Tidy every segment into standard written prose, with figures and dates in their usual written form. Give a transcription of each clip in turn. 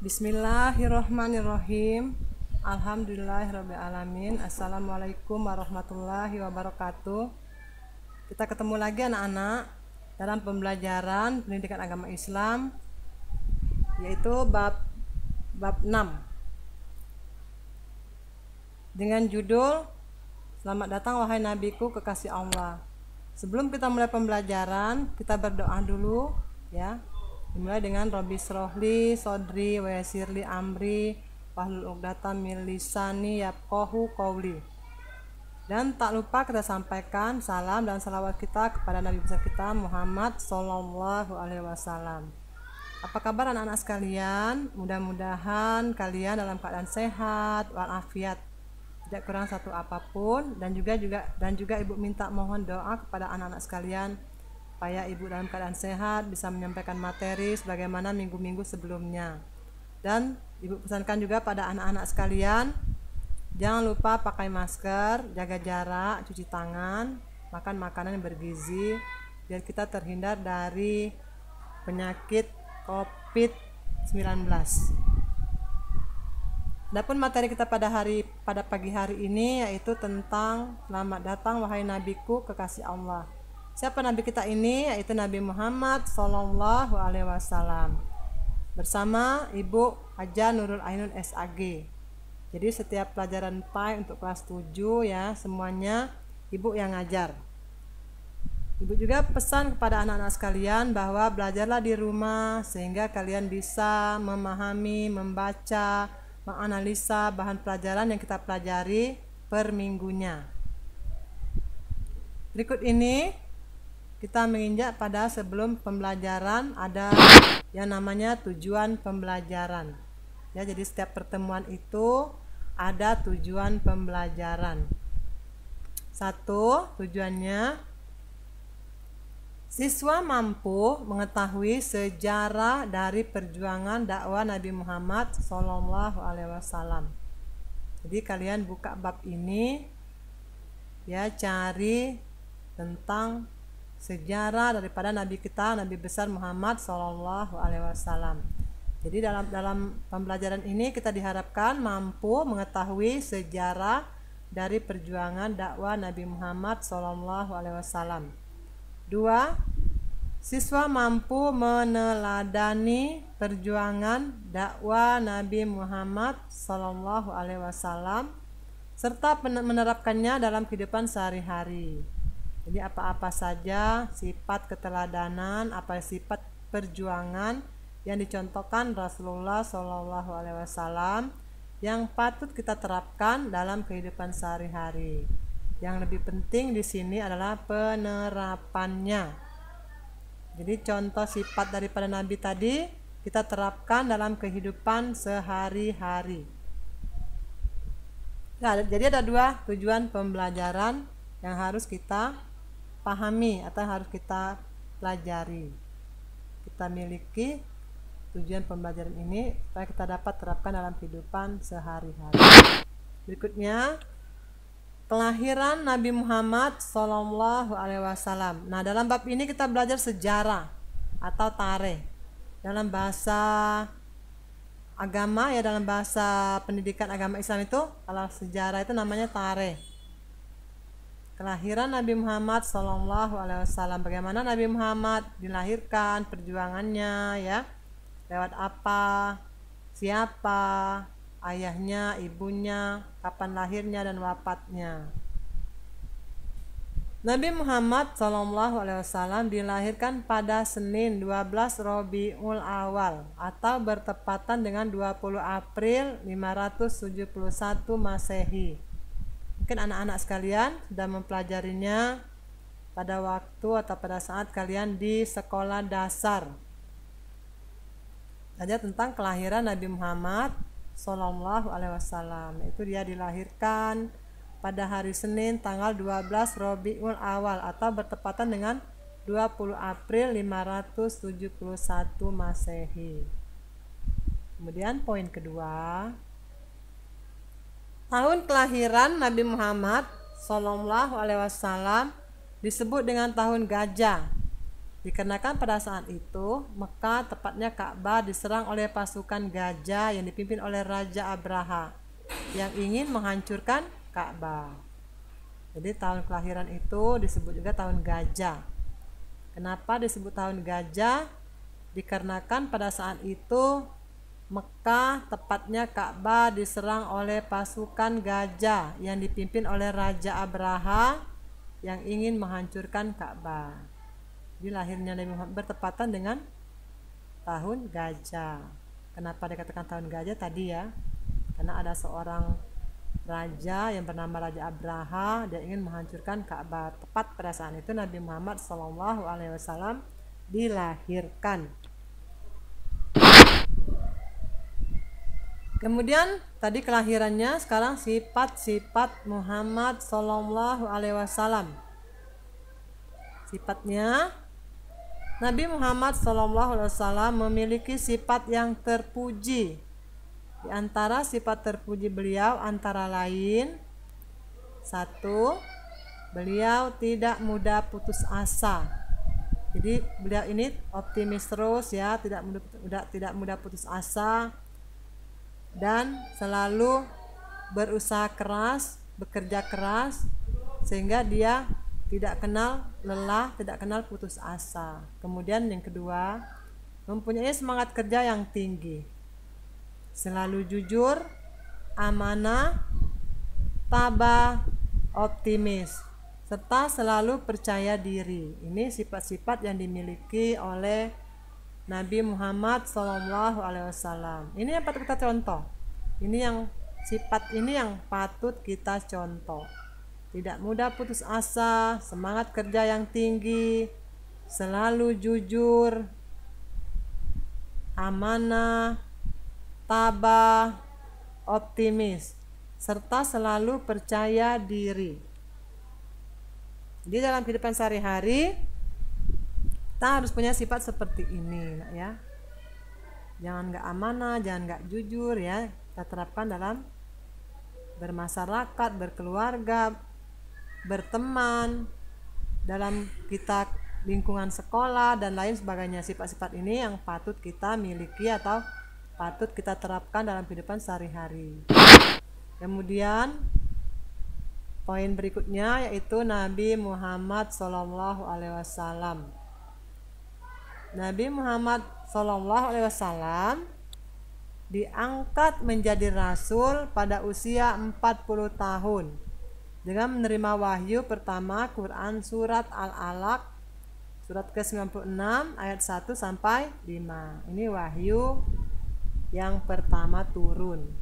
Bismillahirrahmanirrahim. Alhamdulillahirrabbilalamin. Assalamualaikum warahmatullahi wabarakatuh. Kita ketemu lagi anak-anak dalam pembelajaran pendidikan agama Islam, yaitu bab 6 dengan judul Selamat datang wahai nabiku kekasih Allah. Sebelum kita mulai pembelajaran, kita berdoa dulu ya. Dimulai dengan Robbi srohli sodri wa yassirli amri wahlul 'uqdatam min lisani yafqahu qawli. Dan tak lupa kita sampaikan salam dan salawat kita kepada Nabi besar kita Muhammad Sallallahu Alaihi Wasallam. Apa kabar anak-anak sekalian? Mudah-mudahan kalian dalam keadaan sehat walafiat, tidak kurang satu apapun. Dan juga ibu minta mohon doa kepada anak-anak sekalian supaya ibu dalam keadaan sehat, bisa menyampaikan materi sebagaimana minggu-minggu sebelumnya. Dan ibu pesankan juga pada anak-anak sekalian, jangan lupa pakai masker, jaga jarak, cuci tangan, makan makanan yang bergizi biar kita terhindar dari penyakit COVID-19. Adapun materi kita pada pagi hari ini yaitu tentang selamat datang wahai nabiku kekasih Allah. Siapa nabi kita ini? Yaitu Nabi Muhammad Sallallahu Alaihi Wasallam bersama Ibu Haja Nurul Ainun SAG. Jadi setiap pelajaran PAI untuk kelas 7 ya, semuanya Ibu yang ngajar. Ibu juga pesan kepada anak-anak sekalian bahwa belajarlah di rumah sehingga kalian bisa memahami, membaca, menganalisa bahan pelajaran yang kita pelajari per minggunya. Berikut ini kita menginjak pada sebelum pembelajaran ada yang namanya tujuan pembelajaran. Ya, jadi setiap pertemuan itu ada tujuan pembelajaran. Satu, tujuannya siswa mampu mengetahui sejarah dari perjuangan dakwah Nabi Muhammad Sallallahu Alaihi Wasallam. Jadi kalian buka bab ini ya, cari tentang sejarah daripada Nabi kita, Nabi besar Muhammad Sallallahu Alaihi Wasallam. Jadi dalam pembelajaran ini kita diharapkan mampu mengetahui sejarah dari perjuangan dakwah Nabi Muhammad Sallallahu Alaihi Wasallam. 2. Siswa mampu meneladani perjuangan dakwah Nabi Muhammad Sallallahu Alaihi Wasallam serta menerapkannya dalam kehidupan sehari-hari. Jadi apa-apa saja sifat keteladanan, apa sifat perjuangan yang dicontohkan Rasulullah Shallallahu Alaihi Wasallam yang patut kita terapkan dalam kehidupan sehari-hari. Yang lebih penting di sini adalah penerapannya. Jadi contoh sifat daripada Nabi tadi kita terapkan dalam kehidupan sehari-hari. Nah, jadi ada 2 tujuan pembelajaran yang harus kita pahami atau harus kita pelajari. Kita miliki tujuan pembelajaran ini supaya kita dapat terapkan dalam kehidupan sehari-hari. Berikutnya, kelahiran Nabi Muhammad Sallallahu Alaihi Wasallam. Nah, dalam bab ini kita belajar sejarah atau tarikh. Dalam bahasa agama ya, dalam bahasa pendidikan agama Islam itu kalau sejarah itu namanya tarikh. Kelahiran Nabi Muhammad Sallallahu Alaihi Wasallam, bagaimana Nabi Muhammad dilahirkan, perjuangannya ya, lewat apa, siapa ayahnya, ibunya, kapan lahirnya dan wafatnya. Nabi Muhammad Sallallahu Alaihi Wasallam dilahirkan pada Senin 12 Rabiul Awal atau bertepatan dengan 20 April 571 Masehi. Mungkin anak-anak sekalian sudah mempelajarinya pada waktu atau pada saat kalian di sekolah dasar. Ada tentang kelahiran Nabi Muhammad Sallallahu Alaihi Wasallam. Itu dia dilahirkan pada hari Senin tanggal 12 Rabiul Awal atau bertepatan dengan 20 April 571 Masehi. Kemudian poin kedua, tahun kelahiran Nabi Muhammad Sallallahu Alaihi Wasallam disebut dengan tahun gajah Dikarenakan pada saat itu Mekah, tepatnya Ka'bah, diserang oleh pasukan gajah yang dipimpin oleh Raja Abraha yang ingin menghancurkan Ka'bah. Jadi tahun kelahiran itu disebut juga tahun gajah. Kenapa disebut tahun gajah? Dikarenakan pada saat itu Mekah, tepatnya Ka'bah, diserang oleh pasukan gajah yang dipimpin oleh Raja Abraha yang ingin menghancurkan Ka'bah. Jadi lahirnya Nabi Muhammad bertepatan dengan tahun gajah. Kenapa dikatakan tahun gajah tadi ya? Karena ada seorang raja yang bernama Raja Abraha, dia ingin menghancurkan Ka'bah. Tepat pada saat itu Nabi Muhammad SAW dilahirkan. Kemudian tadi kelahirannya, sekarang sifat-sifat Muhammad SAW. Sifatnya, Nabi Muhammad SAW memiliki sifat yang terpuji. Di antara sifat terpuji beliau antara lain, 1. Beliau tidak mudah putus asa. Jadi beliau ini optimis terus ya, tidak mudah putus asa, dan selalu berusaha keras, bekerja keras, sehingga dia tidak kenal lelah, tidak kenal putus asa. Kemudian yang kedua, mempunyai semangat kerja yang tinggi, selalu jujur, amanah, tabah, optimis, serta selalu percaya diri. Ini sifat-sifat yang dimiliki oleh Nabi Muhammad SAW. Ini yang patut kita contoh. Sifat ini yang patut kita contoh. Tidak mudah putus asa, semangat kerja yang tinggi, selalu jujur, amanah, tabah, optimis, serta selalu percaya diri. Di dalam kehidupan sehari-hari kita harus punya sifat seperti ini ya. Jangan nggak amanah, jangan nggak jujur ya. Kita terapkan dalam bermasyarakat, berkeluarga, berteman, dalam kita lingkungan sekolah dan lain sebagainya. Sifat-sifat ini yang patut kita miliki atau patut kita terapkan dalam kehidupan sehari-hari. Kemudian poin berikutnya yaitu Nabi Muhammad SAW. Nabi Muhammad SAW diangkat menjadi rasul pada usia 40 tahun dengan menerima wahyu pertama Quran surat Al-Alaq surat ke-96 ayat 1 sampai 5. Ini wahyu yang pertama turun.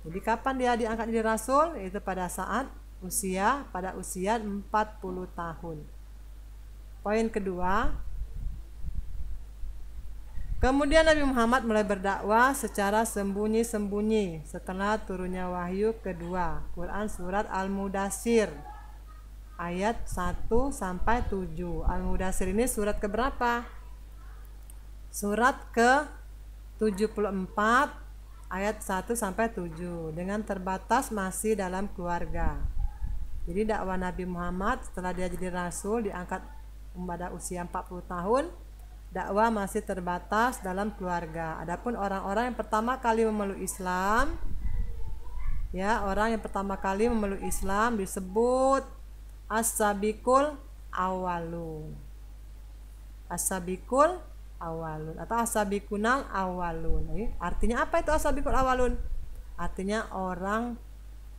Jadi kapan dia diangkat jadi rasul? Itu pada usia 40 tahun. Poin kedua, kemudian Nabi Muhammad mulai berdakwah secara sembunyi-sembunyi setelah turunnya wahyu kedua, Quran surat Al-Mudaththir ayat 1 sampai 7. Al-Mudaththir ini surat keberapa? Surat ke-74 ayat 1 sampai 7, dengan terbatas masih dalam keluarga. Jadi dakwah Nabi Muhammad setelah dia jadi rasul, diangkat pada usia 40 tahun, dakwah masih terbatas dalam keluarga. Adapun orang-orang yang pertama kali memeluk Islam, ya, orang yang pertama kali memeluk Islam disebut as-sabiqul awwalun. As-sabiqul awwalun atau as-sabiqunal awwalun. Artinya apa itu as-sabiqul awwalun? Artinya orang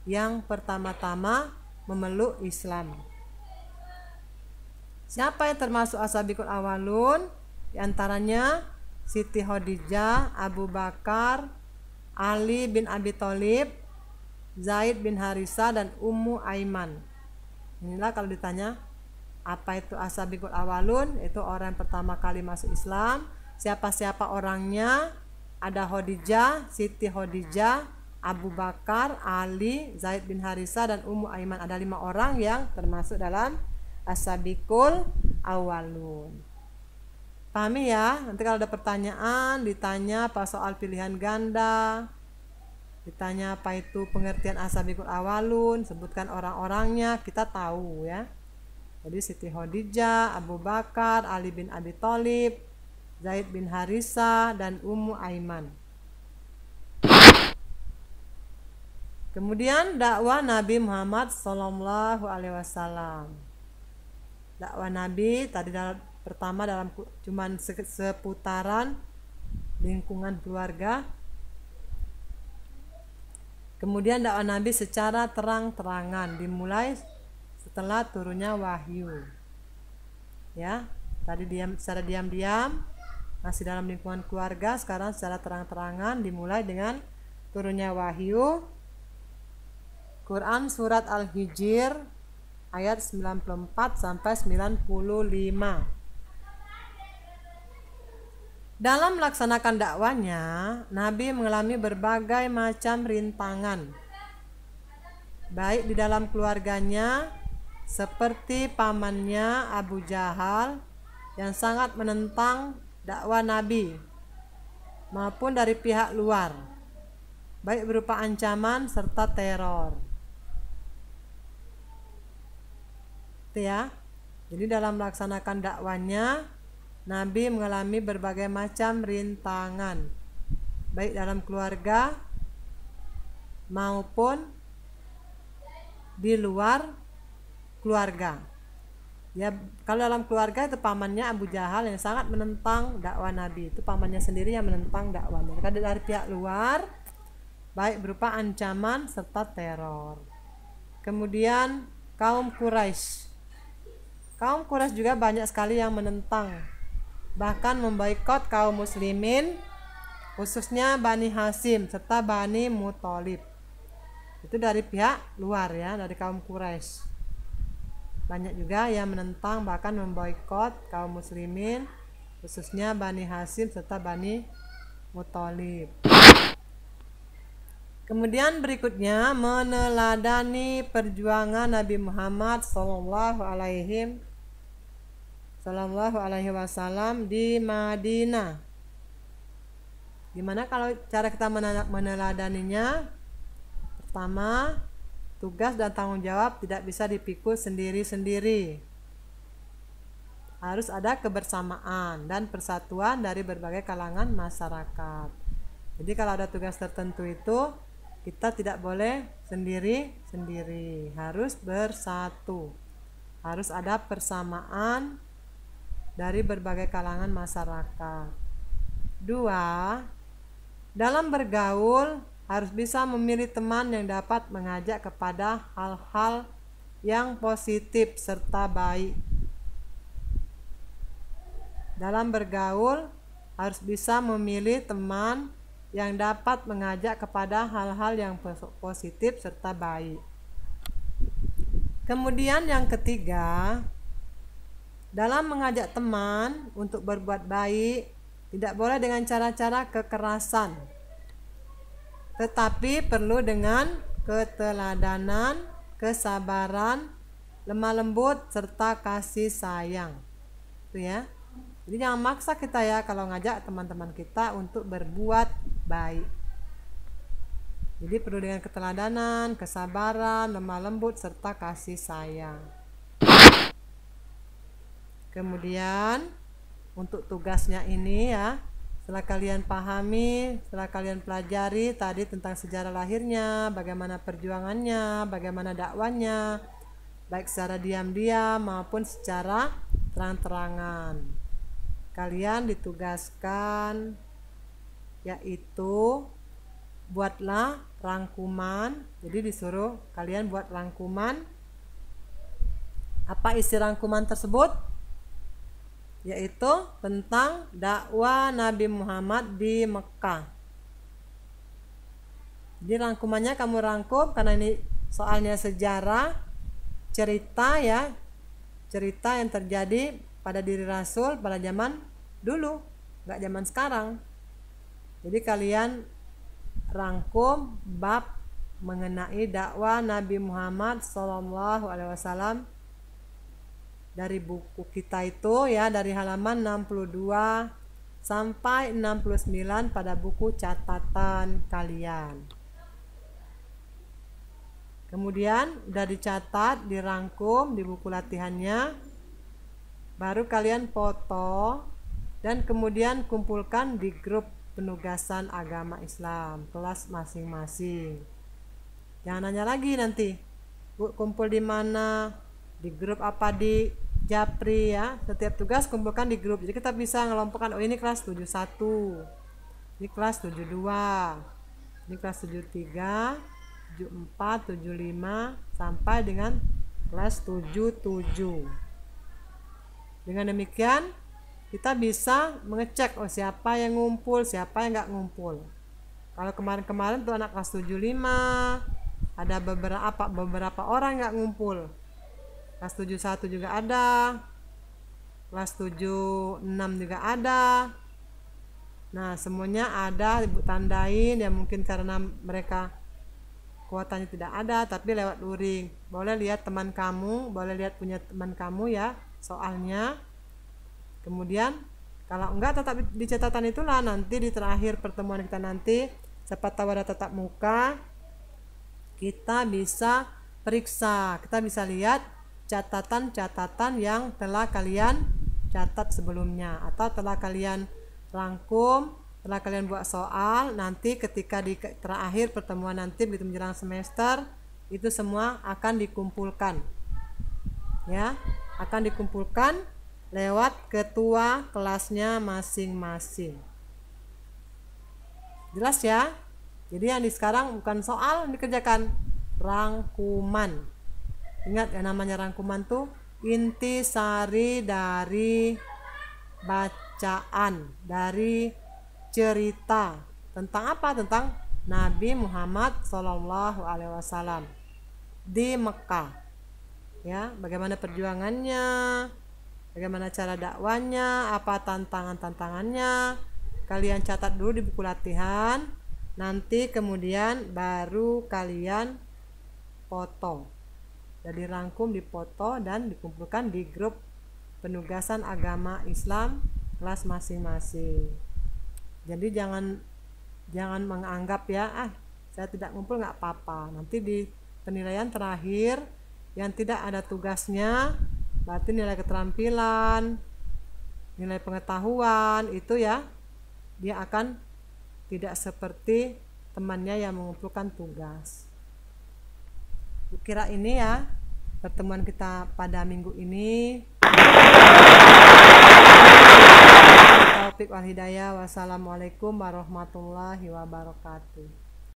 yang pertama-tama memeluk Islam. Siapa yang termasuk as-sabiqul awwalun? Di antaranya Siti Khadijah, Abu Bakar, Ali bin Abi Thalib, Zaid bin Harisah, dan Ummu Aiman. Inilah kalau ditanya apa itu as-sabiqul awwalun, itu orang yang pertama kali masuk Islam. Siapa-siapa orangnya? Ada Khadijah, Siti Khadijah, Abu Bakar, Ali, Zaid bin Harisah, dan Ummu Aiman. Ada 5 orang yang termasuk dalam as-sabiqul awwalun. Pahami ya? Nanti kalau ada pertanyaan, ditanya apa soal pilihan ganda, ditanya apa itu pengertian as-sabiqul awwalun, sebutkan orang-orangnya, kita tahu ya. Jadi Siti Khadijah, Abu Bakar, Ali bin Abi Thalib, Zaid bin Harisa, dan Ummu Aiman. Kemudian dakwah Nabi Muhammad Sallallahu Alaihi Wasallam. Dakwah Nabi tadi pertama dalam cuman seputaran lingkungan keluarga. Kemudian dakwah Nabi secara terang-terangan dimulai setelah turunnya wahyu. Ya, tadi secara diam-diam masih dalam lingkungan keluarga, sekarang secara terang-terangan dimulai dengan turunnya wahyu. Quran surat Al-Hijr ayat 94 sampai 95. Dalam melaksanakan dakwanya, Nabi mengalami berbagai macam rintangan, baik di dalam keluarganya seperti pamannya Abu Jahal yang sangat menentang dakwah Nabi, maupun dari pihak luar, baik berupa ancaman serta teror. Itu ya. Jadi dalam melaksanakan dakwanya, Nabi mengalami berbagai macam rintangan, baik dalam keluarga maupun di luar keluarga. Ya, kalau dalam keluarga itu pamannya Abu Jahal yang sangat menentang dakwah Nabi. Itu pamannya sendiri yang menentang dakwahnya. Kalau dari pihak luar, baik berupa ancaman serta teror. Kemudian kaum Quraisy. Kaum Quraisy juga banyak sekali yang menentang, bahkan memboikot kaum muslimin, khususnya Bani Hashim serta Bani Muthalib. Itu dari pihak luar ya, dari kaum Quraisy. Banyak juga yang menentang bahkan memboikot kaum muslimin, khususnya Bani Hashim serta Bani Muthalib. Kemudian berikutnya meneladani perjuangan Nabi Muhammad Sallallahu Alaihi Wasallam di Madinah. Gimana kalau cara kita meneladaninya? Pertama, tugas dan tanggung jawab tidak bisa dipikul sendiri-sendiri. Harus ada kebersamaan dan persatuan dari berbagai kalangan masyarakat. Jadi kalau ada tugas tertentu itu, kita tidak boleh sendiri-sendiri, harus bersatu. Harus ada persamaan dari berbagai kalangan masyarakat. 2. Dalam bergaul harus bisa memilih teman yang dapat mengajak kepada hal-hal yang positif serta baik. Dalam bergaul harus bisa memilih teman yang dapat mengajak kepada hal-hal yang positif serta baik. Kemudian yang ketiga, dalam mengajak teman untuk berbuat baik, tidak boleh dengan cara-cara kekerasan, tetapi perlu dengan keteladanan, kesabaran, lemah lembut, serta kasih sayang. Itu ya. Jadi jangan maksa kita ya kalau ngajak teman-teman kita untuk berbuat baik. Jadi perlu dengan keteladanan, kesabaran, lemah lembut, serta kasih sayang. Kemudian untuk tugasnya ini ya, setelah kalian pahami, setelah kalian pelajari tadi tentang sejarah lahirnya, bagaimana perjuangannya, bagaimana dakwanya, baik secara diam-diam maupun secara terang-terangan, kalian ditugaskan yaitu buatlah rangkuman. Jadi disuruh kalian buat rangkuman. Apa isi rangkuman tersebut? Yaitu tentang dakwah Nabi Muhammad di Mekah. Jadi rangkumannya kamu rangkum karena ini soalnya sejarah, cerita ya, cerita yang terjadi pada diri Rasul pada zaman dulu, nggak zaman sekarang. Jadi kalian rangkum bab mengenai dakwah Nabi Muhammad SAW dari buku kita itu ya, dari halaman 62 sampai 69 pada buku catatan kalian. Kemudian udah dicatat, dirangkum di buku latihannya, baru kalian foto dan kemudian kumpulkan di grup penugasan agama Islam kelas masing-masing. Jangan nanya lagi nanti, Bu, kumpul di mana, di grup apa, di Japri ya. Setiap tugas kumpulkan di grup. Jadi kita bisa ngelompokkan, oh ini kelas 71, ini kelas 72, ini kelas 73, 74, 75 sampai dengan kelas 77. Dengan demikian kita bisa mengecek, oh siapa yang ngumpul, siapa yang nggak ngumpul. Kalau kemarin-kemarin tuh anak kelas 75 ada beberapa orang nggak ngumpul. Kelas 71 juga ada, kelas 76 juga ada. Nah semuanya ada, ibu tandain ya, mungkin karena mereka kuotanya tidak ada tapi lewat luring. Boleh lihat teman kamu, boleh lihat punya teman kamu ya soalnya. Kemudian kalau enggak tetap di catatan itulah, nanti di terakhir pertemuan kita nanti siapa tahu ada tatap muka, kita bisa periksa, kita bisa lihat catatan-catatan yang telah kalian catat sebelumnya atau telah kalian rangkum, telah kalian buat soal. Nanti ketika di terakhir pertemuan nanti begitu menjelang semester, itu semua akan dikumpulkan ya, akan dikumpulkan lewat ketua kelasnya masing-masing. Jelas ya? Jadi yang di sekarang bukan soal yang dikerjakan, rangkuman. Ingat ya, namanya rangkuman tuh inti sari dari bacaan, dari cerita tentang apa? Tentang Nabi Muhammad SAW di Mekah ya, bagaimana perjuangannya, bagaimana cara dakwanya, apa tantangannya. Kalian catat dulu di buku latihan, nanti kemudian baru kalian foto. Jadi rangkum, dipoto dan dikumpulkan di grup penugasan agama Islam kelas masing-masing. Jadi jangan menganggap ya, saya tidak ngumpul nggak apa-apa. Nanti di penilaian terakhir yang tidak ada tugasnya, berarti nilai keterampilan, nilai pengetahuan itu ya, dia akan tidak seperti temannya yang mengumpulkan tugas. Kira ini ya pertemuan kita pada minggu ini. Taufik wal hidayah. Wassalamualaikum warahmatullahi wabarakatuh.